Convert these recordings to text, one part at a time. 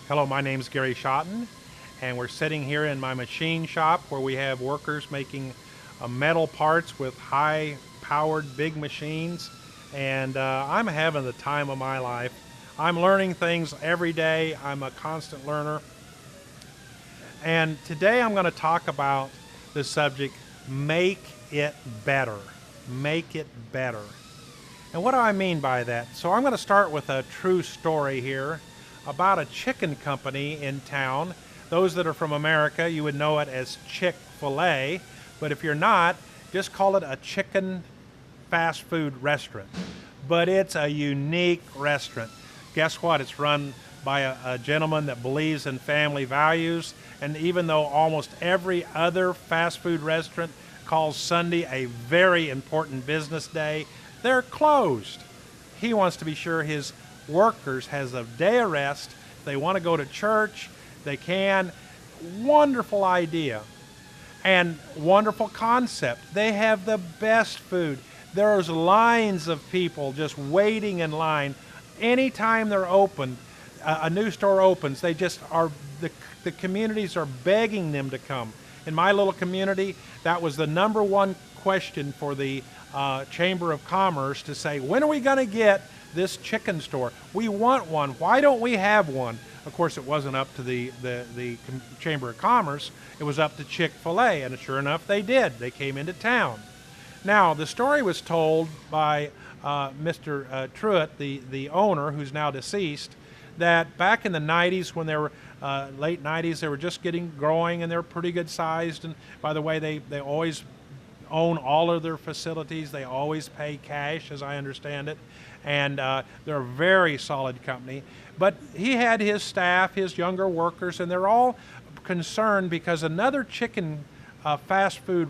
Hello, my name is Gary Schotten, and we're sitting here in my machine shop where we have workers making metal parts with high-powered big machines, and I'm having the time of my life. I'm learning things every day. I'm a constant learner, and today I'm going to talk about the subject, make it better. Make it better. And what do I mean by that? So I'm going to start with a true story here about a chicken company in town. Those that are from America, you would know it as Chick-fil-A, but if you're not, just call it a chicken fast food restaurant. But it's a unique restaurant. Guess what? It's run by a gentleman that believes in family values, and even though almost every other fast food restaurant calls Sunday a very important business day, they're closed. He wants to be sure his workers has a day of rest. If they want to go to church, they can. Wonderful idea and wonderful concept. They have the best food. There's lines of people just waiting in line. Anytime they're open, a new store opens, they just are, the communities are begging them to come. In my little community, that was the number one question for the Chamber of Commerce to say, when are we going to get this chicken store? We want one. Why don't we have one? Of course, it wasn't up to the Chamber of Commerce. It was up to Chick-fil-A, and sure enough, they did. They came into town. Now, the story was told by Mr. Truitt, the owner, who's now deceased, that back in the 90s, when they were late 90s, they were just getting growing, and they were pretty good sized. And by the way, they always own all of their facilities. They always pay cash, as I understand it, and they're a very solid company. But he had his staff, his younger workers, and they're all concerned because another chicken fast food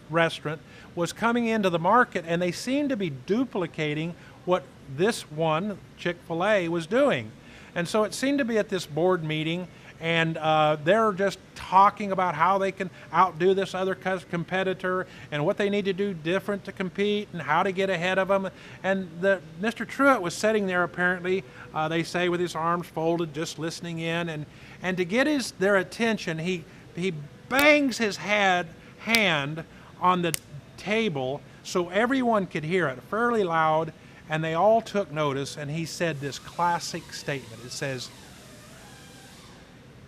restaurant was coming into the market, and they seemed to be duplicating what this one, Chick-fil-A, was doing. And so it seemed to be at this board meeting, and they're just talking about how they can outdo this other competitor and what they need to do different to compete and how to get ahead of them. And Mr. Truitt was sitting there apparently, they say, with his arms folded, just listening in. And to get their attention, he bangs his hand on the table so everyone could hear it fairly loud, and they all took notice, and he said this classic statement. It says,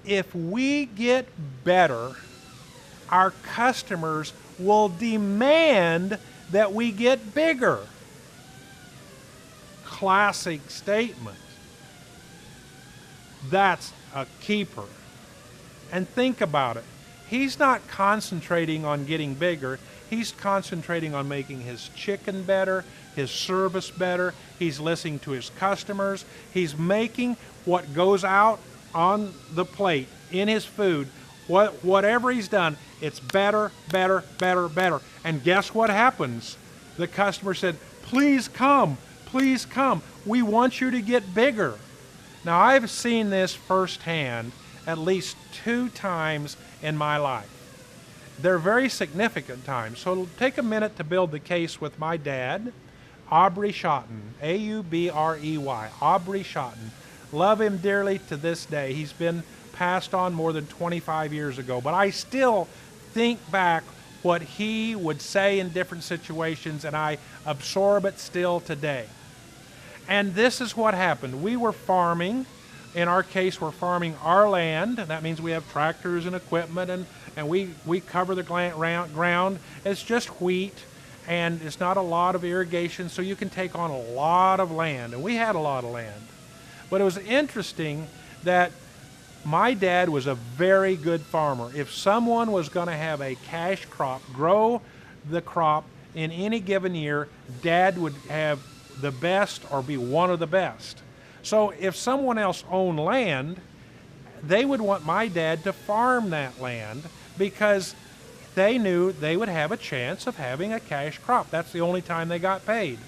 if we get better, our customers will demand that we get bigger. Classic statement. That's a keeper. And think about it. He's not concentrating on getting bigger. He's concentrating on making his chicken better, his service better. He's listening to his customers. He's making what goes out on the plate in his food, whatever he's done, it's better, better, better, better. And guess what happens? The customer said, please come, please come. We want you to get bigger. Now, I've seen this firsthand at least 2 times in my life. They're very significant times. So it'll take a minute to build the case with my dad, Aubrey Schotten, A-U-B-R-E-Y, Aubrey Schotten. Love him dearly to this day. He's been passed on more than 25 years ago, but I still think back what he would say in different situations, and I absorb it still today. And this is what happened. We were farming. In our case, we're farming our land, and that means we have tractors and equipment, and we cover the ground. It's just wheat, and it's not a lot of irrigation, so you can take on a lot of land, and we had a lot of land. But it was interesting that my dad was a very good farmer. If someone was going to have a cash crop, grow the crop in any given year, Dad would have the best or be one of the best. So if someone else owned land, they would want my dad to farm that land because they knew they would have a chance of having a cash crop. That's the only time they got paid.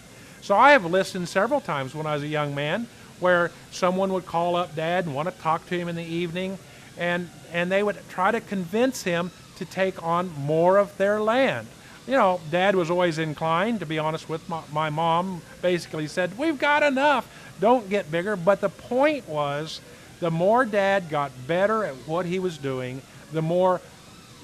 So I have listened several times when I was a young man where someone would call up Dad and want to talk to him in the evening, and they would try to convince him to take on more of their land. You know, Dad was always inclined, to be honest with my mom, basically said, we've got enough, don't get bigger. But the point was The more Dad got better at what he was doing, the more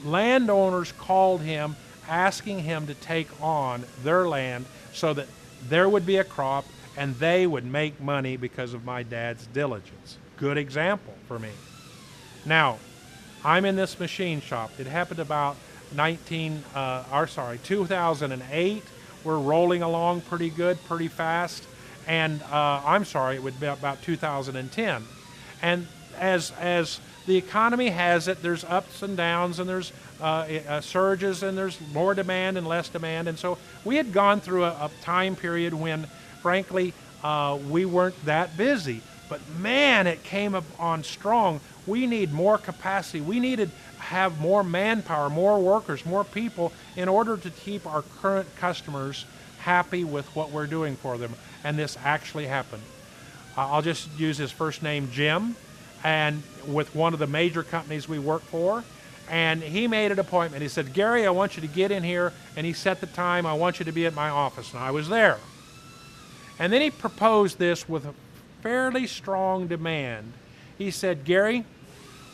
landowners called him asking him to take on their land so that there would be a crop and they would make money because of my dad's diligence. Good example for me. Now, I'm in this machine shop. It happened about 2008. We're rolling along pretty good, pretty fast. And it would be about 2010. And as the economy has it, there's ups and downs, and there's surges, and there's more demand and less demand. And so we had gone through a time period when, frankly, we weren't that busy. But man, it came up on strong. We need more capacity. We needed to have more manpower, more workers, more people in order to keep our current customers happy with what we're doing for them. And this actually happened. I'll just use his first name, Jim, and with one of the major companies we work for. And he made an appointment. He said, Gary, I want you to get in here. And he set the time. I want you to be at my office. And I was there. And then he proposed this with a fairly strong demand. He said, Gary,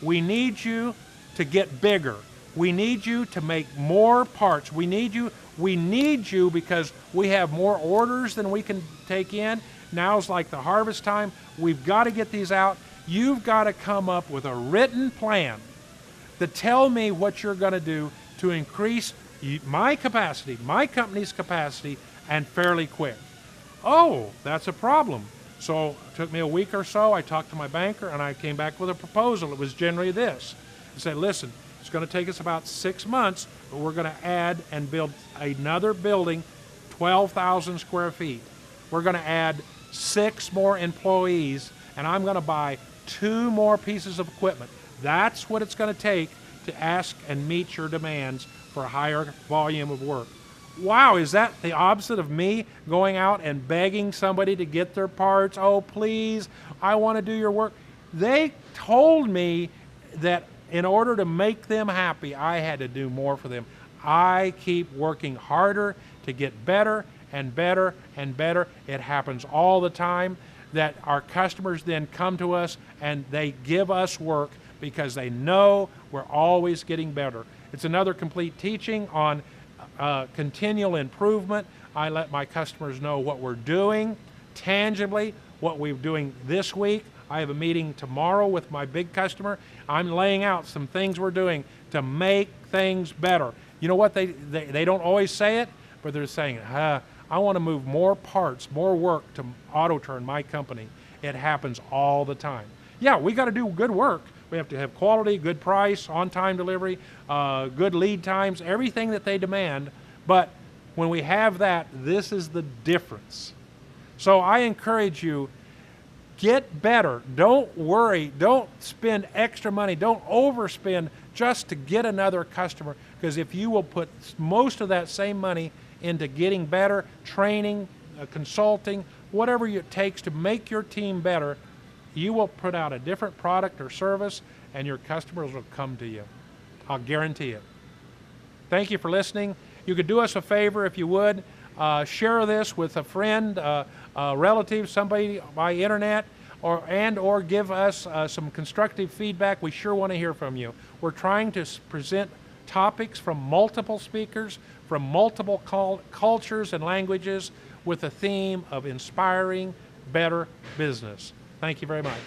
we need you to get bigger. We need you to make more parts. We need you because we have more orders than we can take in. Now's like the harvest time. We've got to get these out. You've got to come up with a written plan to tell me what you're going to do to increase my capacity, my company's capacity, and fairly quick. Oh, that's a problem. So it took me a week or so. I talked to my banker, and I came back with a proposal. It was generally this. I said, listen, it's going to take us about 6 months, but we're going to add and build another building, 12,000 square feet. We're going to add 6 more employees, and I'm going to buy 2 more pieces of equipment. That's what it's going to take to ask and meet your demands for a higher volume of work. Wow, is that the opposite of me going out and begging somebody to get their parts? Oh, please, I want to do your work. They told me that in order to make them happy, I had to do more for them. I keep working harder to get better and better and better. It happens all the time that our customers then come to us and they give us work because they know we're always getting better. It's another complete teaching on continual improvement. I let my customers know what we're doing tangibly, what we're doing this week. I have a meeting tomorrow with my big customer. I'm laying out some things we're doing to make things better. You know what? They don't always say it, but they're saying, I want to move more parts, more work to AutoTurn, my company. It happens all the time. Yeah, we got to do good work. We have to have quality, good price, on-time delivery, good lead times, everything that they demand. But when we have that, this is the difference. So I encourage you, get better. Don't worry. Don't spend extra money. Don't overspend just to get another customer. Because if you will put most of that same money into getting better, training, consulting, whatever it takes to make your team better, you will put out a different product or service, and your customers will come to you. I'll guarantee it. Thank you for listening. You could do us a favor if you would. Share this with a friend, a relative, somebody by internet, or give us some constructive feedback. We sure want to hear from you. We're trying to present topics from multiple speakers, from multiple cultures and languages, with the theme of inspiring better business. Thank you very much.